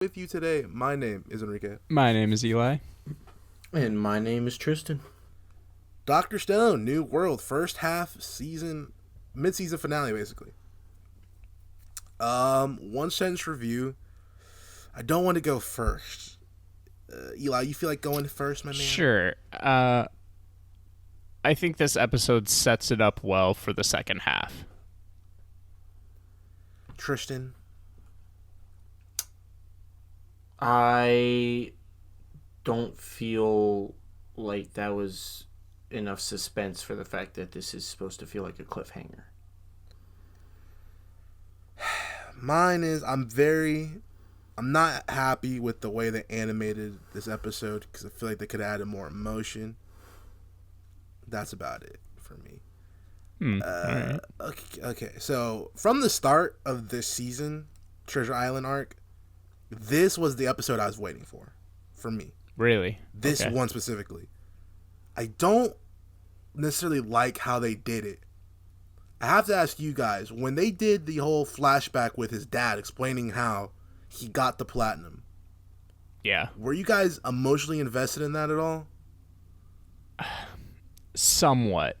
With you today, my name is Enrique. My name is Eli. And my name is Tristan. Dr. Stone, New World, first half season, mid-season finale, basically. One sentence review. I don't want to go first. Eli, you feel like going first, my man? Sure. I think this episode sets it up well for the second half. Tristan? I don't feel like that was enough suspense for the fact that this is supposed to feel like a cliffhanger. Mine is, I'm not happy with the way they animated this episode because I feel like they could have added more emotion. That's about it for me. Right. Okay, so from the start of this season, Treasure Island arc, this was the episode I was waiting for me. Really? This Okay. one specifically. I don't necessarily like how they did it. I have to ask you guys, when they did the whole flashback with his dad explaining how he got the platinum, Yeah. were you guys emotionally invested in that at all? Somewhat.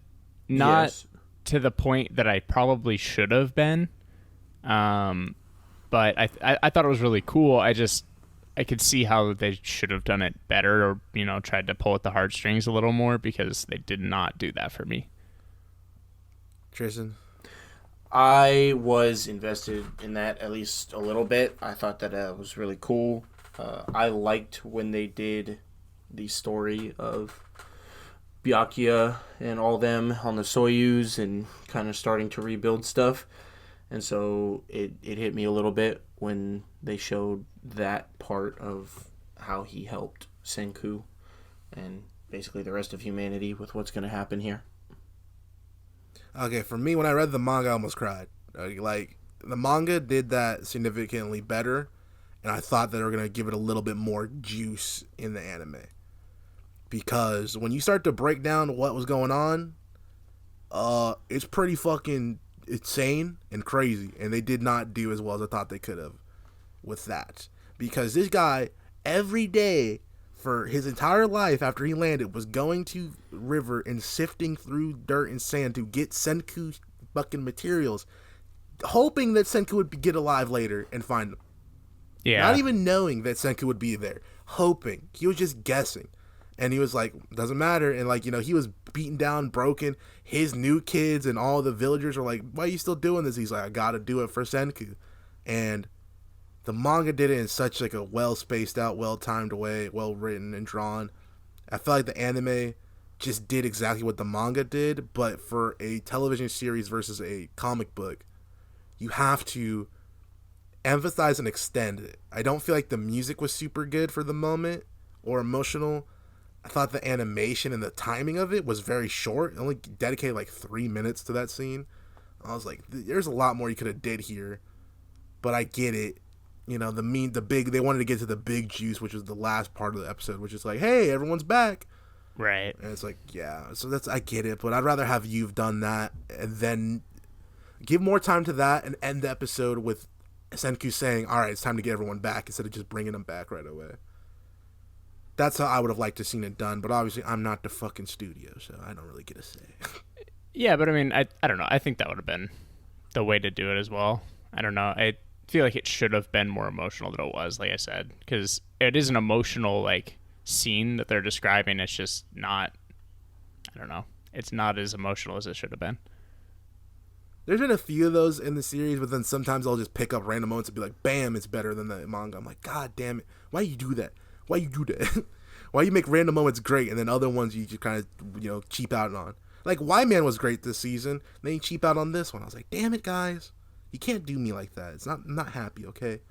Not Yes. to the point that I probably should have been. But I thought it was really cool. I could see how they should have done it better, or tried to pull at the heartstrings a little more, because they did not do that for me. Tristan? I was invested in that at least a little bit. I thought that was really cool. I liked when they did the story of Byakuya and all them on the Soyuz and kind of starting to rebuild stuff. And so it hit me a little bit when they showed that part of how he helped Senku and basically the rest of humanity with what's going to happen here. Okay, for me, when I read the manga, I almost cried. Like, the manga did that significantly better, and I thought they were going to give it a little bit more juice in the anime. Because when you start to break down what was going on, it's pretty fucking insane and crazy, and they did not do as well as I thought they could have with that. Because this guy, every day for his entire life after he landed, was going to river and sifting through dirt and sand to get Senku fucking materials, hoping that Senku would get alive later and find them. Yeah. Not even knowing that Senku would be there, hoping. He was just guessing. And he was like, doesn't matter. And like, he was beaten down, broken. His new kids and all the villagers were like, why are you still doing this? He's like, I gotta do it for Senku. And the manga did it in such like a well spaced out, well timed way, well written and drawn. I felt like the anime just did exactly what the manga did, but for a television series versus a comic book, you have to emphasize and extend it. I don't feel like the music was super good for the moment or emotional. I thought the animation and the timing of it was very short. It only dedicated like 3 minutes to that scene. I was like, there's a lot more you could have did here, but I get it. They wanted to get to the big juice, which was the last part of the episode, which is like, hey, everyone's back. Right. And it's like, yeah, so I get it, but I'd rather have you've done that and then give more time to that and end the episode with Senku saying, all right, it's time to get everyone back, instead of just bringing them back right away. That's how I would have liked to seen it done, but obviously I'm not the fucking studio, so I don't really get a say. Yeah, but I mean, I don't know. I think that would have been the way to do it as well. I don't know. I feel like it should have been more emotional than it was, like I said, because it is an emotional scene that they're describing. It's just not. I don't know. It's not as emotional as it should have been. There's been a few of those in the series, but then sometimes I'll just pick up random moments and be like, bam, it's better than the manga. I'm like, God damn it. Why you do that? Why you do that? Why you make random moments great and then other ones you just kind of, cheap out on? Like, Y-Man was great this season. Then you cheap out on this one. I was like, damn it, guys. You can't do me like that. I'm not happy, okay?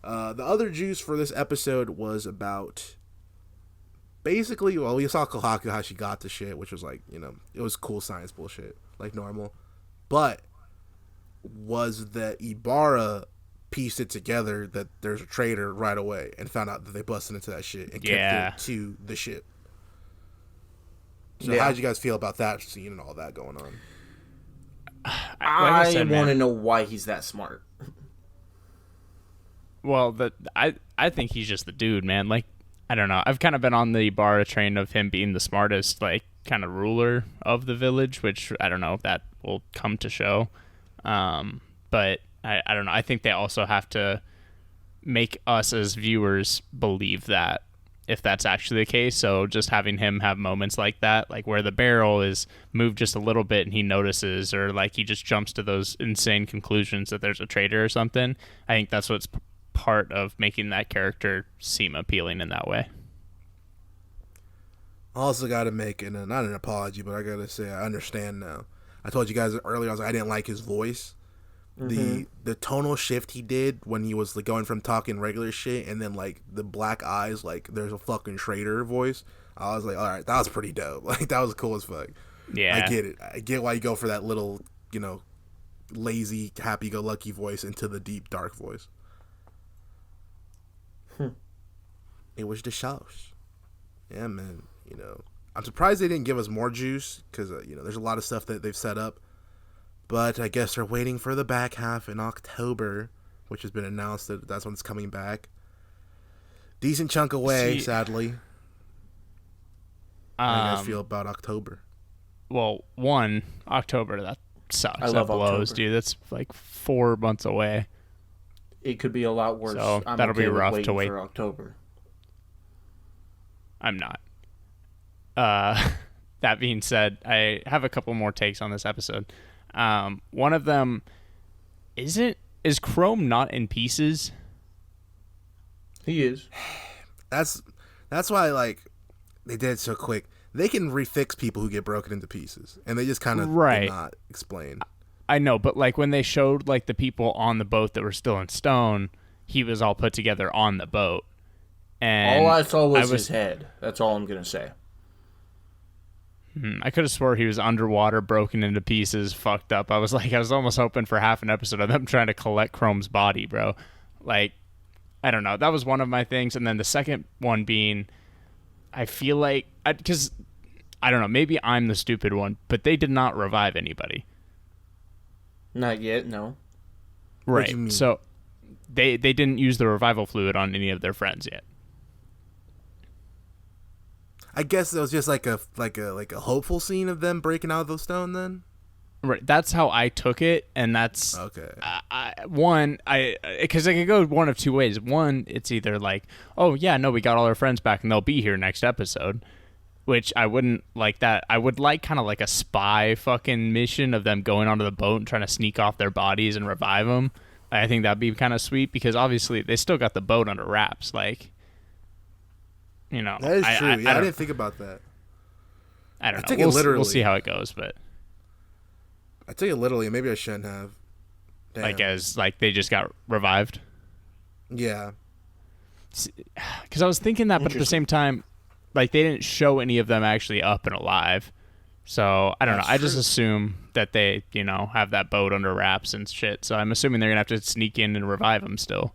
The other juice for this episode was about basically, well, we saw Kohaku, how she got the shit, which was like, it was cool science bullshit, like normal. But was that Ibarra pieced it together that there's a traitor right away and found out that they busted into that shit and kept it to the ship. So how did you guys feel about that scene and all that going on? I want to know why he's that smart. Well, I think he's just the dude, man. Like, I don't know. I've kind of been on the Bara train of him being the smartest, like, kind of ruler of the village, which I don't know if that will come to show. But I don't know. I think they also have to make us as viewers believe that, if that's actually the case. So just having him have moments like that, like where the barrel is moved just a little bit and he notices, or like he just jumps to those insane conclusions that there's a traitor or something. I think that's what's part of making that character seem appealing in that way. I also got to make not an apology, but I got to say I understand now. I told you guys earlier I didn't like his voice. The tonal shift he did when he was like going from talking regular shit and then like the black eyes, like there's a fucking traitor voice. I was like, all right, that was pretty dope. Like that was cool as fuck. Yeah, I get it. I get why you go for that little, lazy, happy-go-lucky voice into the deep, dark voice. It was the sauce. Yeah, man. I'm surprised they didn't give us more juice because there's a lot of stuff that they've set up. But I guess they're waiting for the back half in October, which has been announced that that's when it's coming back. Decent chunk away, sadly. How do you guys feel about October? Well, October, that sucks. I love that blows, October. dude. That's like 4 months away. It could be a lot worse. So I'm that'll okay be with rough waiting to wait. for October. I'm not. That being said, I have a couple more takes on this episode. One of them is Chrome not in pieces? He is. That's why they did it so quick. They can refix people who get broken into pieces, and they just kind of did not explain. I know, but like when they showed like the people on the boat that were still in stone, he was all put together on the boat. And all I saw was his head. That's all I'm gonna say. I could have swore he was underwater, broken into pieces, fucked up. I was almost hoping for half an episode of them trying to collect Chrome's body, bro. Like, I don't know. That was one of my things. And then the second one being, I feel like, because, I don't know, maybe I'm the stupid one, but they did not revive anybody. Not yet, no. What do you Right. mean? So they didn't use the revival fluid on any of their friends yet. I guess it was just like a hopeful scene of them breaking out of the stone. Then, Right. That's how I took it, and that's okay. Because it could go one of two ways. One, it's either like, oh yeah, no, we got all our friends back, and they'll be here next episode, which I wouldn't like that. I would like kind of like a spy fucking mission of them going onto the boat and trying to sneak off their bodies and revive them. I think that'd be kind of sweet because obviously they still got the boat under wraps, like. That is true. I didn't think about that. I don't know. Take it literally. We'll see how it goes, but I take it literally. Maybe I shouldn't have. Damn. Like they just got revived. Yeah. Because I was thinking that, but at the same time, like they didn't show any of them actually up and alive. So I don't know. I just assume that they, have that boat under wraps and shit. So I'm assuming they're gonna have to sneak in and revive them still.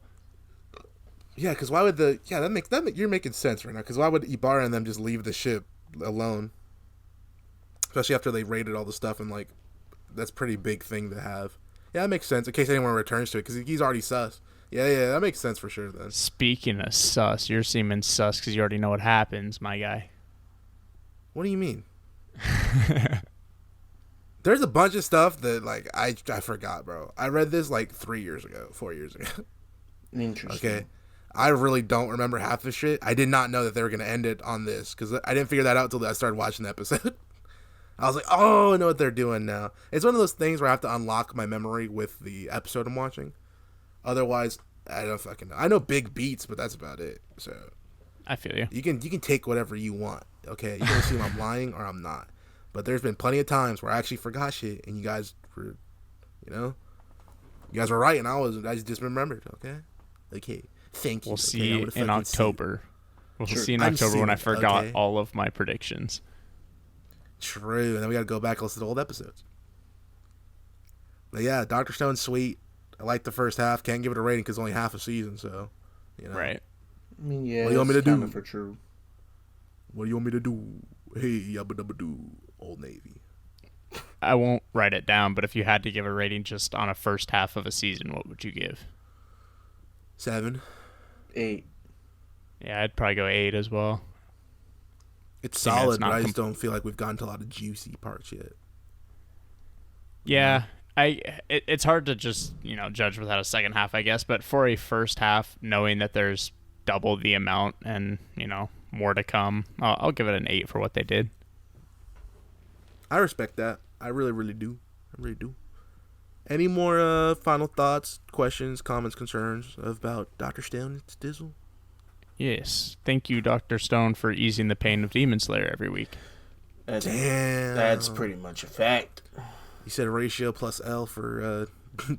Yeah, because why would you're making sense right now. Because why would Ibarra and them just leave the ship alone? Especially after they raided all the stuff and that's a pretty big thing to have. Yeah, that makes sense in case anyone returns to it because he's already sus. Yeah, that makes sense for sure then. Speaking of sus, you're seeming sus because you already know what happens, my guy. What do you mean? There's a bunch of stuff that I forgot, bro. I read this 4 years ago. Interesting. Okay. I really don't remember half the shit. I did not know that they were going to end it on this because I didn't figure that out until I started watching the episode. I was like, oh, I know what they're doing now. It's one of those things where I have to unlock my memory with the episode I'm watching. Otherwise, I don't fucking know. I know big beats, but that's about it. So I feel you. You can take whatever you want, okay? You can assume I'm lying or I'm not. But there's been plenty of times where I actually forgot shit and you guys were, you guys were right and I just remembered, okay? Okay. Thank you. We'll see in October. We'll see in October when I forgot all of my predictions. True. And then we got to go back and listen to old episodes. But yeah, Dr. Stone's sweet. I like the first half. Can't give it a rating because only half a season, so, Right. I mean, yeah, what do you want me to do? For true. What do you want me to do? Hey, yabba dabba doo, Old Navy. I won't write it down, but if you had to give a rating just on a first half of a season, what would you give? 7. 8. Yeah, I'd probably go 8 as well. It's Yeah, it's solid, not but I just don't feel like we've gotten to a lot of juicy parts yet. Yeah, it's hard to just judge without a second half, I guess. But for a first half, knowing that there's double the amount and more to come, I'll give it an 8 for what they did. I respect that. I really, really do. I really do. Any more final thoughts, questions, comments, concerns about Dr. Stone and Dizzle? Yes, thank you, Dr. Stone, for easing the pain of Demon Slayer every week. Damn. That's pretty much a fact. You said ratio plus L for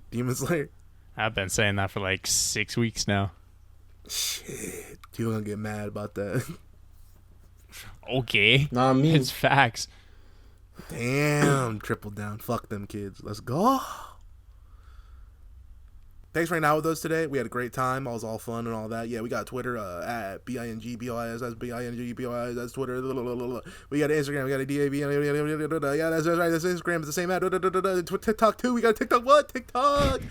Demon Slayer? I've been saying that for like 6 weeks now. Shit. People gonna get mad about that. Okay. Not me. It's facts. Damn. Triple down. Fuck them kids. Let's go. Thanks for hanging out with us today. We had a great time. It was all fun and all that. Yeah, we got Twitter at BINGBOIS. That's BINGBOIS. That's Twitter. We got Instagram. We got a DAB. Yeah, that's right. That's Instagram. It's the same ad. TikTok too. We got TikTok. What? TikTok.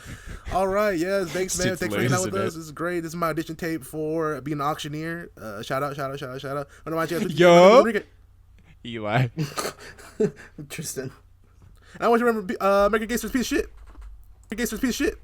All right. Yeah. Thanks, man. Thanks for hanging out with us. This is great. This is my audition tape for being an auctioneer. Shout out. Yo. Eli. Tristan. And I want you to remember, American Gangster's piece of shit. American Gangster's piece of shit.